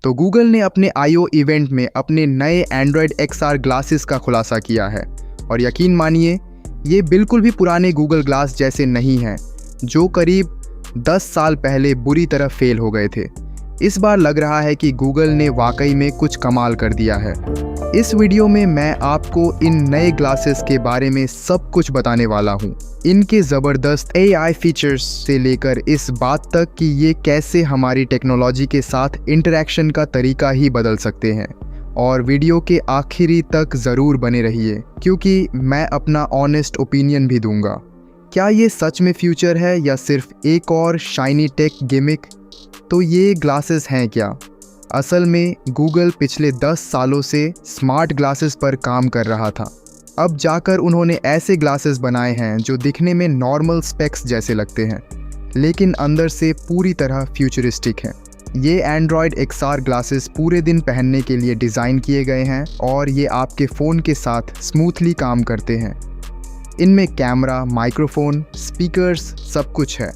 तो गूगल ने अपने I/O इवेंट में अपने नए एंड्रॉयड XR ग्लासेस का खुलासा किया है और यकीन मानिए ये बिल्कुल भी पुराने गूगल ग्लास जैसे नहीं हैं जो करीब 10 साल पहले बुरी तरह फेल हो गए थे। इस बार लग रहा है कि गूगल ने वाकई में कुछ कमाल कर दिया है। इस वीडियो में मैं आपको इन नए ग्लासेस के बारे में सब कुछ बताने वाला हूँ, इनके ज़बरदस्त AI फीचर्स से लेकर इस बात तक कि ये कैसे हमारी टेक्नोलॉजी के साथ इंटरेक्शन का तरीका ही बदल सकते हैं। और वीडियो के आखिरी तक ज़रूर बने रहिए क्योंकि मैं अपना ऑनेस्ट ओपिनियन भी दूंगा। क्या ये सच में फ्यूचर है या सिर्फ एक और शाइनी टेक गिमिक? तो ये ग्लासेस हैं क्या? असल में गूगल पिछले 10 सालों से स्मार्ट ग्लासेस पर काम कर रहा था। अब जाकर उन्होंने ऐसे ग्लासेस बनाए हैं जो दिखने में नॉर्मल स्पेक्स जैसे लगते हैं लेकिन अंदर से पूरी तरह फ्यूचरिस्टिक हैं। ये एंड्रॉयड XR ग्लासेस पूरे दिन पहनने के लिए डिज़ाइन किए गए हैं और ये आपके फ़ोन के साथ स्मूथली काम करते हैं। इनमें कैमरा, माइक्रोफोन, स्पीकर्स सब कुछ है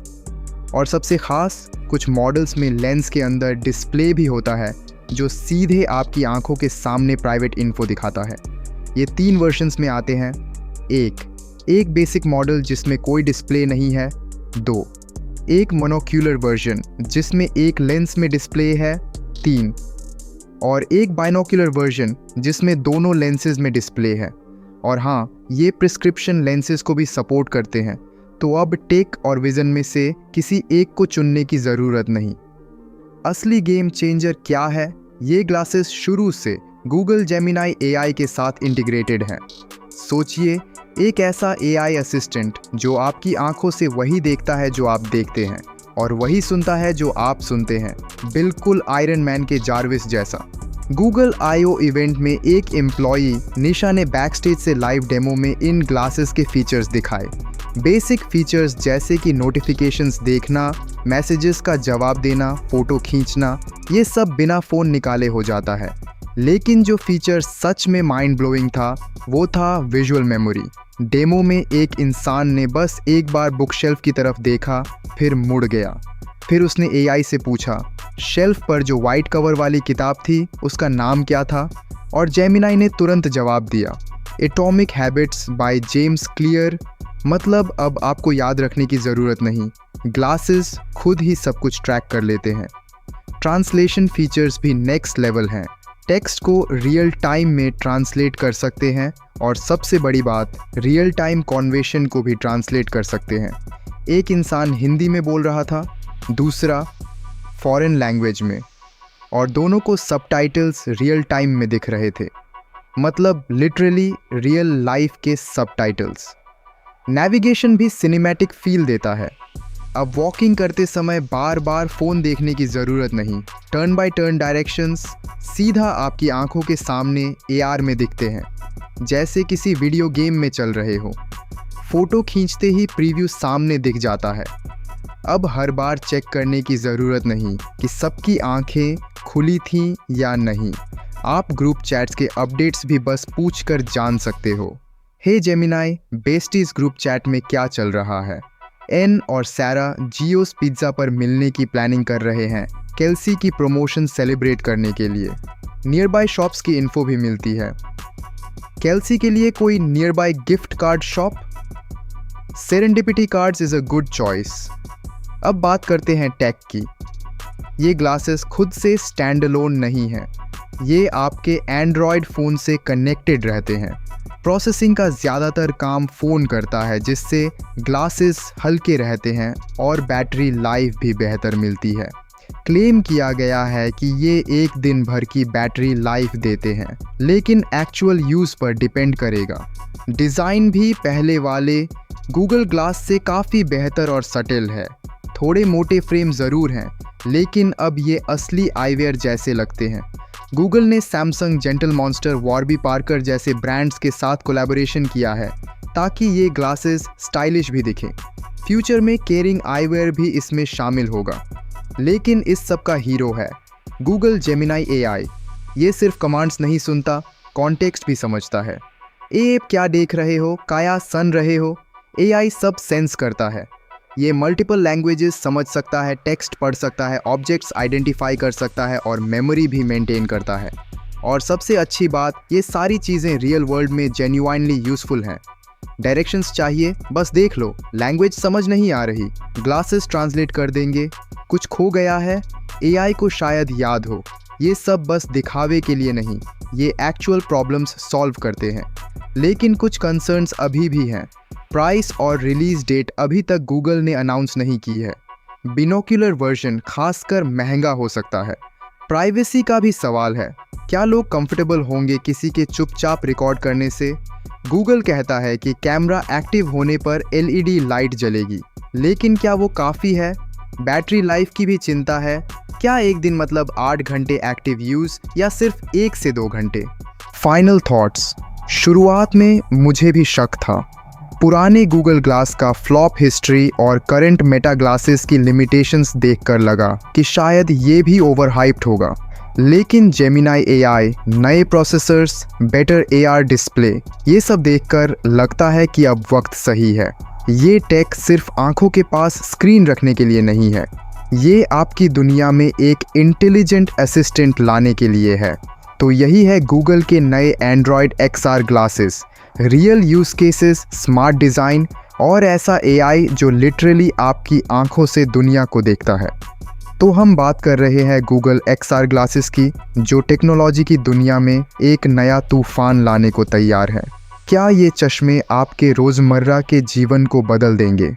और सबसे ख़ास कुछ मॉडल्स में लेंस के अंदर डिस्प्ले भी होता है जो सीधे आपकी आंखों के सामने प्राइवेट इन्फो दिखाता है। ये 3 वर्जन्स में आते हैं। एक बेसिक मॉडल जिसमें कोई डिस्प्ले नहीं है। 2 एक मोनोक्यूलर वर्जन जिसमें एक लेंस में डिस्प्ले है। 3 और एक बाइनोक्यूलर वर्जन जिसमें दोनों लेंसेज में डिस्प्ले है। और हाँ, ये प्रिस्क्रिप्शन लेंसेज को भी सपोर्ट करते हैं, तो अब टेक और विज़न में से किसी एक को चुनने की ज़रूरत नहीं। असली गेम चेंजर क्या है? ये ग्लासेस शुरू से गूगल जेमिनाई AI के साथ इंटीग्रेटेड हैं। सोचिए, एक ऐसा AI असिस्टेंट जो आपकी आंखों से वही देखता है जो आप देखते हैं और वही सुनता है जो आप सुनते हैं, बिल्कुल आयरन मैन के जार्विस जैसा। गूगल I/O इवेंट में एक एम्प्लॉई निशा ने बैकस्टेज से लाइव डेमो में इन ग्लासेस के फीचर्स दिखाए। बेसिक फीचर्स जैसे कि नोटिफिकेशंस देखना, मैसेजेस का जवाब देना, फ़ोटो खींचना, ये सब बिना फ़ोन निकाले हो जाता है। लेकिन जो फीचर सच में माइंड ब्लोइंग था वो था विजुअल मेमोरी। डेमो में एक इंसान ने बस एक बार बुक शेल्फ की तरफ देखा, फिर मुड़ गया। फिर उसने AI से पूछा, शेल्फ पर जो वाइट कवर वाली किताब थी उसका नाम क्या था? और जेमिनाई ने तुरंत जवाब दिया, atomic habits by James clear. मतलब अब आपको याद रखने की ज़रूरत नहीं, ग्लासेस खुद ही सब कुछ ट्रैक कर लेते हैं। ट्रांसलेशन फीचर्स भी नेक्स्ट लेवल हैं। टेक्स्ट को रियल टाइम में ट्रांसलेट कर सकते हैं और सबसे बड़ी बात, रियल टाइम कन्वर्सेशन को भी ट्रांसलेट कर सकते हैं। एक इंसान हिंदी में बोल रहा था, दूसरा फॉरेन लैंग्वेज में, और दोनों को सबटाइटल्स रियल टाइम में दिख रहे थे। मतलब लिटरली रियल लाइफ के सबटाइटल्स। नेविगेशन भी सिनेमैटिक फील देता है। अब वॉकिंग करते समय बार बार फ़ोन देखने की ज़रूरत नहीं। टर्न बाय टर्न डायरेक्शंस सीधा आपकी आंखों के सामने AR में दिखते हैं, जैसे किसी वीडियो गेम में चल रहे हो। फ़ोटो खींचते ही प्रीव्यू सामने दिख जाता है। अब हर बार चेक करने की ज़रूरत नहीं कि सबकी आंखें खुली थीं या नहीं। आप ग्रुप चैट्स के अपडेट्स भी बस पूछकर जान सकते हो। हे जेमिनाई, बेस्टीज ग्रुप चैट में क्या चल रहा है? एन और सैरा जियोस पिज़्ज़ा पर मिलने की प्लानिंग कर रहे हैं केल्सी की प्रमोशन सेलिब्रेट करने के लिए। नियर बाय शॉप्स की इन्फो भी मिलती है। केल्सी के लिए कोई near by gift card shop? Serendipity cards is a good choice. अब बात करते हैं टेक की। ये ग्लासेस खुद से स्टैंड अलोन नहीं हैं, ये आपके एंड्रॉयड फ़ोन से कनेक्टेड रहते हैं। प्रोसेसिंग का ज़्यादातर काम फ़ोन करता है, जिससे ग्लासेस हल्के रहते हैं और बैटरी लाइफ भी बेहतर मिलती है। क्लेम किया गया है कि ये एक दिन भर की बैटरी लाइफ देते हैं, लेकिन एक्चुअल यूज़ पर डिपेंड करेगा। डिज़ाइन भी पहले वाले गूगल ग्लास से काफ़ी बेहतर और सटल है। थोड़े मोटे फ्रेम ज़रूर हैं, लेकिन अब ये असली आईवेयर जैसे लगते हैं। गूगल ने Samsung, gentle monster, Warby Parker जैसे ब्रांड्स के साथ कोलैबोरेशन किया है ताकि ये ग्लासेस स्टाइलिश भी दिखें। फ्यूचर में केयरिंग आईवेयर भी इसमें शामिल होगा, लेकिन इस सब का हीरो है गूगल जेमिनाई AI। ये सिर्फ कमांड्स नहीं सुनता, कॉन्टेक्स्ट भी समझता है। ए क्या देख रहे हो, काया सन रहे हो, AI सब सेंस करता है। ये मल्टीपल लैंग्वेजेस समझ सकता है, टेक्स्ट पढ़ सकता है, ऑब्जेक्ट्स आइडेंटिफाई कर सकता है और मेमोरी भी मेंटेन करता है। और सबसे अच्छी बात, ये सारी चीज़ें रियल वर्ल्ड में जेन्युइनली यूज़फुल हैं। डायरेक्शंस चाहिए, बस देख लो। लैंग्वेज समझ नहीं आ रही, ग्लासेस ट्रांसलेट कर देंगे। कुछ खो गया है, एआई को शायद याद हो। ये सब बस दिखावे के लिए नहीं, ये एक्चुअल प्रॉब्लम्स सॉल्व करते हैं। लेकिन कुछ कंसर्न्स अभी भी हैं। प्राइस और रिलीज डेट अभी तक गूगल ने अनाउंस नहीं की है। बिनोक्यूलर वर्जन खासकर महंगा हो सकता है। प्राइवेसी का भी सवाल है, क्या लोग कंफर्टेबल होंगे किसी के चुपचाप रिकॉर्ड करने से? गूगल कहता है कि कैमरा एक्टिव होने पर एलईडी लाइट जलेगी, लेकिन क्या वो काफ़ी है? बैटरी लाइफ की भी चिंता है। क्या एक दिन मतलब 8 घंटे एक्टिव यूज़ या सिर्फ 1 से 2 घंटे? Final thoughts. शुरुआत में मुझे भी शक था। पुराने गूगल ग्लास का फ्लॉप हिस्ट्री और करंट मेटा ग्लासेस की लिमिटेशंस देखकर लगा कि शायद ये भी ओवरहाइप्ड होगा। लेकिन जेमिनाई एआई, नए प्रोसेसर्स, बेटर एआर डिस्प्ले, ये सब देखकर लगता है कि अब वक्त सही है। ये टेक सिर्फ आंखों के पास स्क्रीन रखने के लिए नहीं है, ये आपकी दुनिया में एक इंटेलिजेंट असिस्टेंट लाने के लिए है। तो यही है गूगल के नए Android XR glasses. Real use cases, smart design और ऐसा एआई जो लिटरली आपकी आंखों से दुनिया को देखता है। तो हम बात कर रहे हैं गूगल XR ग्लासेस की, जो टेक्नोलॉजी की दुनिया में एक नया तूफान लाने को तैयार है। क्या ये चश्मे आपके रोज़मर्रा के जीवन को बदल देंगे?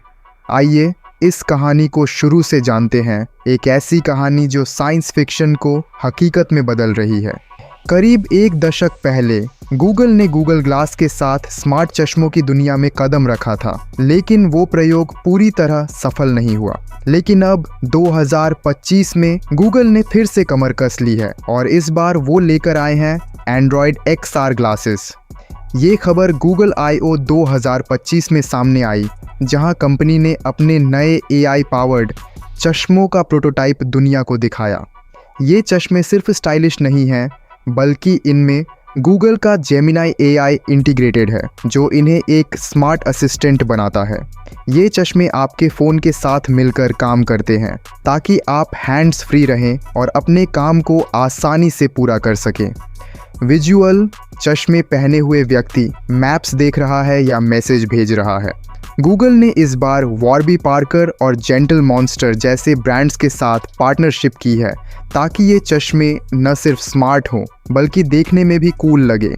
आइए इस कहानी को शुरू से जानते हैं, एक ऐसी कहानी जो साइंस फिक्शन को हकीकत में बदल रही है। करीब 1 दशक पहले गूगल ने गूगल ग्लास के साथ स्मार्ट चश्मों की दुनिया में कदम रखा था, लेकिन वो प्रयोग पूरी तरह सफल नहीं हुआ। लेकिन अब 2025 में गूगल ने फिर से कमर कस ली है और इस बार वो लेकर आए हैं एंड्रॉयड XR ग्लासेस। ये खबर गूगल I/O 2025 में सामने आई, जहां कंपनी ने अपने नए AI पावर्ड चश्मों का प्रोटोटाइप दुनिया को दिखाया। ये चश्मे सिर्फ स्टाइलिश नहीं हैं, बल्कि इनमें गूगल का जेमिनाई AI इंटीग्रेटेड है, जो इन्हें एक स्मार्ट असिस्टेंट बनाता है। ये चश्मे आपके फ़ोन के साथ मिलकर काम करते हैं, ताकि आप हैंड्स फ्री रहें और अपने काम को आसानी से पूरा कर सकें। विजुअल, चश्मे पहने हुए व्यक्ति मैप्स देख रहा है या मैसेज भेज रहा है। गूगल ने इस बार वॉर्बी पार्कर और जेंटल मॉन्स्टर जैसे ब्रांड्स के साथ पार्टनरशिप की है, ताकि ये चश्मे न सिर्फ स्मार्ट हों बल्कि देखने में भी कूल लगे।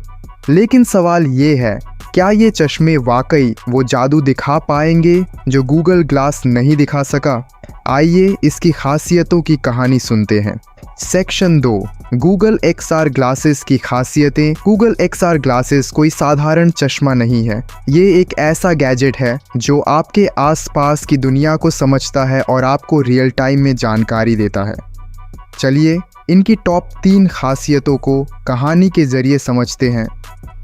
लेकिन सवाल ये है, क्या ये चश्मे वाकई वो जादू दिखा पाएंगे जो गूगल ग्लास नहीं दिखा सका? आइए इसकी खासियतों की कहानी सुनते हैं। सेक्शन 2, गूगल XR ग्लासेस की खासियतें। गूगल XR ग्लासेस कोई साधारण चश्मा नहीं है, ये एक ऐसा गैजेट है जो आपके आसपास की दुनिया को समझता है और आपको रियल टाइम में जानकारी देता है। चलिए इनकी टॉप 3 खासियतों को कहानी के ज़रिए समझते हैं।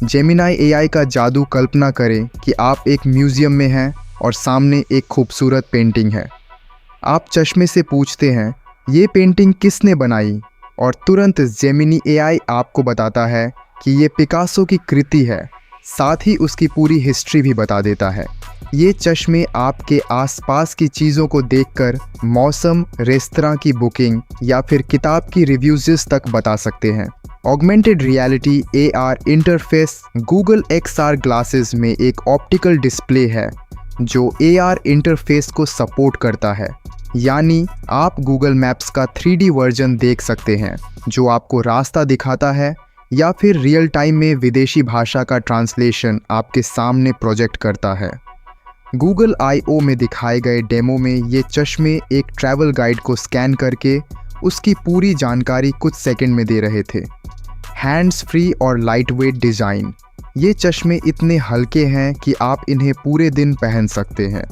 जेमिनाई AI का जादू। कल्पना करें कि आप एक म्यूज़ियम में हैं और सामने एक खूबसूरत पेंटिंग है। आप चश्मे से पूछते हैं, ये पेंटिंग किसने बनाई? और तुरंत जेमिनी AI आपको बताता है कि ये पिकासो की कृति है, साथ ही उसकी पूरी हिस्ट्री भी बता देता है। ये चश्मे आपके आसपास की चीज़ों को देखकर मौसम, रेस्तरां की बुकिंग या फिर किताब की रिव्यूज़ तक बता सकते हैं। Augmented reality AR interface. Google XR glasses में एक ऑप्टिकल डिस्प्ले है जो AR इंटरफेस को सपोर्ट करता है, यानी आप गूगल मैप्स का 3D वर्जन देख सकते हैं जो आपको रास्ता दिखाता है, या फिर रियल टाइम में विदेशी भाषा का ट्रांसलेशन आपके सामने प्रोजेक्ट करता है। गूगल I/O में दिखाए गए डेमो में ये चश्मे एक ट्रैवल गाइड को स्कैन करके उसकी पूरी जानकारी कुछ सेकंड में दे रहे थे। हैंड्स फ्री और लाइट वेट डिज़ाइन। ये चश्मे इतने हल्के हैं कि आप इन्हें पूरे दिन पहन सकते हैं।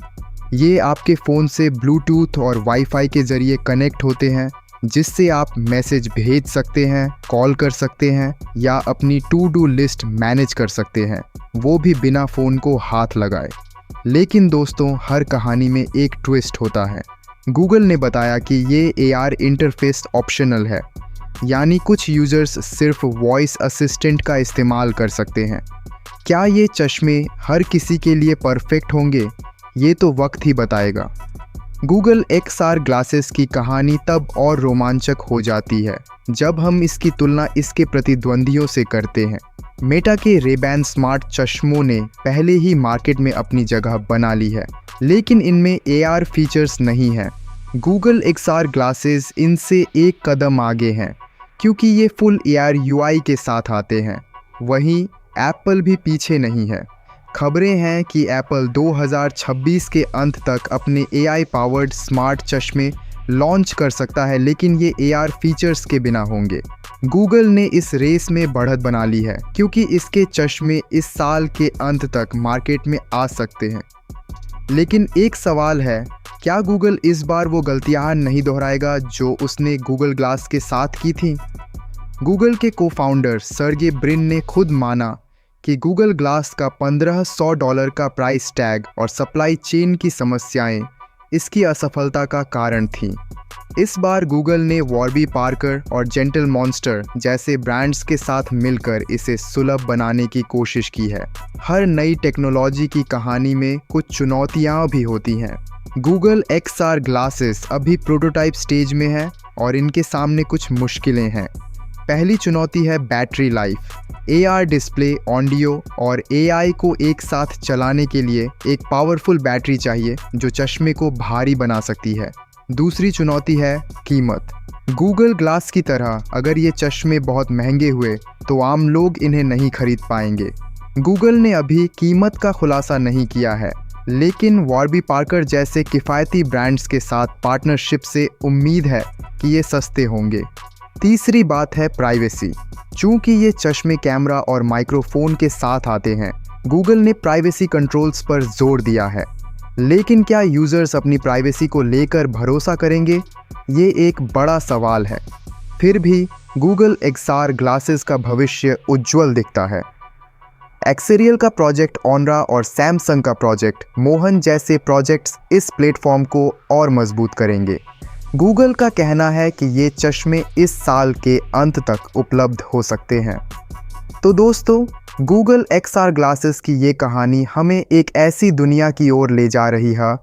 ये आपके फ़ोन से ब्लूटूथ और वाईफाई के ज़रिए कनेक्ट होते हैं, जिससे आप मैसेज भेज सकते हैं, कॉल कर सकते हैं या अपनी टू डू लिस्ट मैनेज कर सकते हैं, वो भी बिना फ़ोन को हाथ लगाए। लेकिन दोस्तों, हर कहानी में एक ट्विस्ट होता है। गूगल ने बताया कि ये AR इंटरफेस ऑप्शनल है, यानी कुछ यूज़र्स सिर्फ वॉइस असिस्टेंट का इस्तेमाल कर सकते हैं। क्या ये चश्मे हर किसी के लिए परफेक्ट होंगे ये तो वक्त ही बताएगा। गूगल XR ग्लासेस की कहानी तब और रोमांचक हो जाती है जब हम इसकी तुलना इसके प्रतिद्वंदियों से करते हैं। मेटा के रेबैन स्मार्ट चश्मों ने पहले ही मार्केट में अपनी जगह बना ली है, लेकिन इनमें AR फीचर्स नहीं है। गूगल XR ग्लासेस इनसे एक कदम आगे हैं क्योंकि ये फुल AR UI के साथ आते हैं। वहीं एप्पल भी पीछे नहीं है। खबरें हैं कि एप्पल 2026 के अंत तक अपने AI पावर्ड स्मार्ट चश्मे लॉन्च कर सकता है, लेकिन ये AR फीचर्स के बिना होंगे। गूगल ने इस रेस में बढ़त बना ली है क्योंकि इसके चश्मे इस साल के अंत तक मार्केट में आ सकते हैं। लेकिन एक सवाल है, क्या गूगल इस बार वो गलतियां नहीं दोहराएगा जो उसने गूगल ग्लास के साथ की थी? गूगल के को-फाउंडर सर्गे ब्रिन ने खुद माना कि गूगल ग्लास का $1500 का प्राइस टैग और सप्लाई चेन की समस्याएं इसकी असफलता का कारण थीं। इस बार गूगल ने वॉर्बी पार्कर और जेंटल मॉन्स्टर जैसे ब्रांड्स के साथ मिलकर इसे सुलभ बनाने की कोशिश की है। हर नई टेक्नोलॉजी की कहानी में कुछ चुनौतियां भी होती हैं। गूगल XR ग्लासेस अभी प्रोटोटाइप स्टेज में है और इनके सामने कुछ मुश्किलें हैं। पहली चुनौती है battery life. AR display, audio और AI को एक साथ चलाने के लिए एक पावरफुल बैटरी चाहिए जो चश्मे को भारी बना सकती है। दूसरी चुनौती है कीमत। गूगल ग्लास की तरह अगर ये चश्मे बहुत महंगे हुए तो आम लोग इन्हें नहीं खरीद पाएंगे। गूगल ने अभी कीमत का खुलासा नहीं किया है, लेकिन वॉर्बी पार्कर जैसे किफ़ायती ब्रांड्स के साथ पार्टनरशिप से उम्मीद है कि ये सस्ते होंगे। तीसरी बात है प्राइवेसी। चूँकि ये चश्मे कैमरा और माइक्रोफोन के साथ आते हैं, गूगल ने प्राइवेसी कंट्रोल्स पर जोर दिया है। लेकिन क्या यूज़र्स अपनी प्राइवेसी को लेकर भरोसा करेंगे? ये एक बड़ा सवाल है। फिर भी गूगल XR ग्लासेस का भविष्य उज्जवल दिखता है। एक्सेरियल का प्रोजेक्ट ऑनरा और सैमसंग का प्रोजेक्ट मोहन जैसे प्रोजेक्ट्स इस प्लेटफॉर्म को और मजबूत करेंगे। गूगल का कहना है कि ये चश्मे इस साल के अंत तक उपलब्ध हो सकते हैं। तो दोस्तों, गूगल XR ग्लासेस की ये कहानी हमें एक ऐसी दुनिया की ओर ले जा रही है